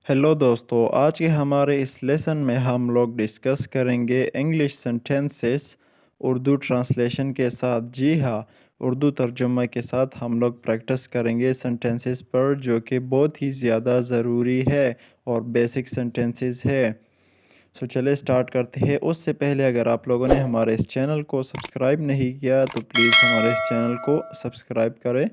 Hello दोस्तों, आज के हमारे इस लेसन में हम लोग डिस्कस करेंगे इंग्लिश सेंटेंसेस उर्दू ट्रांसलेशन के साथ। जी हाँ, उर्दू तर्जुमा के साथ हम लोग प्रैक्टिस करेंगे सेंटेंसेस पर, जो कि बहुत ही ज़्यादा ज़रूरी है और बेसिक सेंटेंसेस है। सो चले स्टार्ट करते हैं। उससे पहले अगर आप लोगों ने हमारे इस चैनल को सब्सक्राइब नहीं किया तो प्लीज़ हमारे इस चैनल को सब्सक्राइब करें।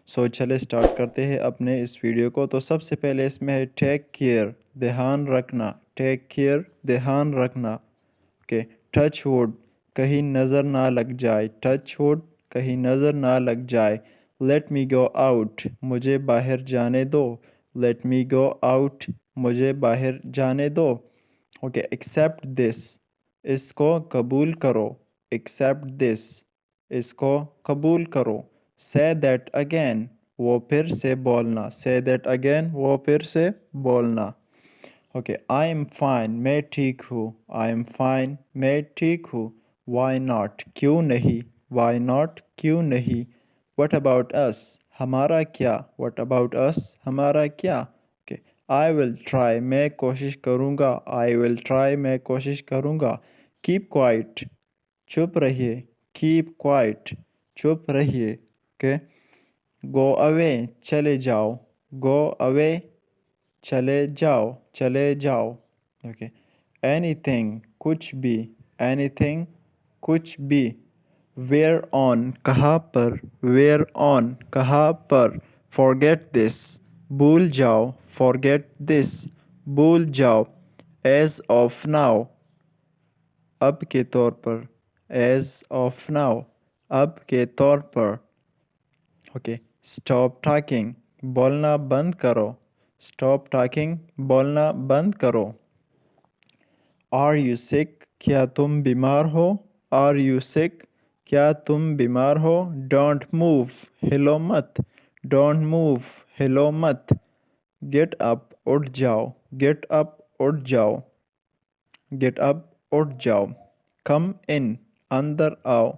सो चले स्टार्ट करते हैं अपने इस वीडियो को। तो सबसे पहले इसमें है टेक केयर, ध्यान रखना। टेक केयर, ध्यान रखना। ओके। टच वुड, कहीं नज़र ना लग जाए। टच वुड, कहीं नज़र ना लग जाए। लेट मी गो आउट, मुझे बाहर जाने दो। लेट मी गो आउट, मुझे बाहर जाने दो। ओके। एक्सेप्ट दिस, इसको कबूल करो। एक्सेप्ट दिस, इसको कबूल करो। से दैट अगेन, वो फिर से बोलना। से दैट अगेन, वो फिर से बोलना। ओके। आई एम फाइन, मैं ठीक हूँ। आई एम फाइन, मैं ठीक हूँ। वाई नॉट, क्यों नहीं। वाई नॉट, क्यों नहीं। वट अबाउट अस, हमारा क्या। वट अबाउट अस, हमारा क्या। ओके। आई विल ट्राई, मैं कोशिश करूँगा। आई विल ट्राई, मैं कोशिश करूँगा। कीप क्वाइट, चुप रहिए। कीप क्वाइट, चुप रहिए। ओके। गो अवे, चले जाओ। गो अवे, चले जाओ। चले जाओ। ओके। एनीथिंग, कुछ भी। एनीथिंग, कुछ भी। वेयर ऑन, कहाँ पर। वेयर ऑन, कहाँ पर। फॉरगेट दिस, भूल जाओ। फॉरगेट दिस, भूल जाओ। एज ऑफ नाउ, अब के तौर पर। एज ऑफ नाउ, अब के तौर पर। ओके। स्टॉप टॉकिंग, बोलना बंद करो। स्टॉप टॉकिंग, बोलना बंद करो। आर यू सिक, क्या तुम बीमार हो। आर यू सिक, क्या तुम बीमार हो। डोंट मूव, हिलो मत। डोंट मूव, हिलो मत। गेट अप, उठ जाओ। गेट अप, उठ जाओ। गेट अप, उठ जाओ। कम इन, अंदर आओ।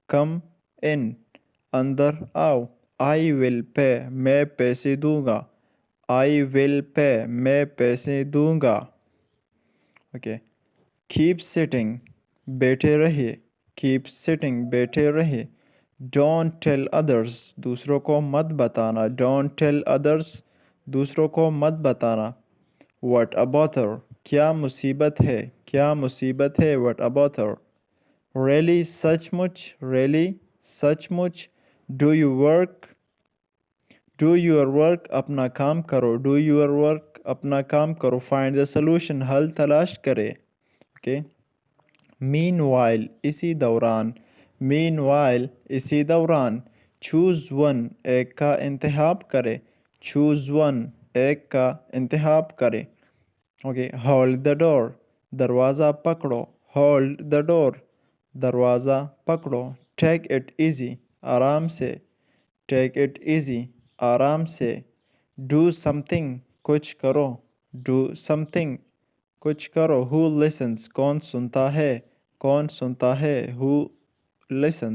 कम इन, अंदर आओ। आई विल पे, मैं पैसे दूंगा। आई विल पे, मैं पैसे दूंगा। ओके। कीप सिटिंग, बैठे रहिए। कीप सिटिंग, बैठे रहिए। डोंट टेल अदर्स, दूसरों को मत बताना। डोंट टेल अदर्स, दूसरों को मत बताना। व्हाट अ बॉथर, क्या मुसीबत है। क्या मुसीबत है। What a bother. रियली, सचमुच। रियली, सचमुच। Do you work, do your work, अपना काम करो। डू यूर वर्क, अपना काम करो। फाइंड द सोल्यूशन, हल तलाश करे। ओके। मीन वाइल, इसी दौरान। मीन वाइल, इसी दौरान। चूज़ वन, एक का इंतखाब करे। चूज़ वन, एक का इंतखाब करे। ओके। होल्ड द डोर, दरवाज़ा पकड़ो। होल्ड द डोर, दरवाज़ा पकड़ो। टेक इट इजी, आराम से। टेक इट इजी, आराम से। डू समथिंग, कुछ करो। डू समथिंग, कुछ करो। हु लिसन्स, कौन सुनता है। कौन सुनता है। Who listen.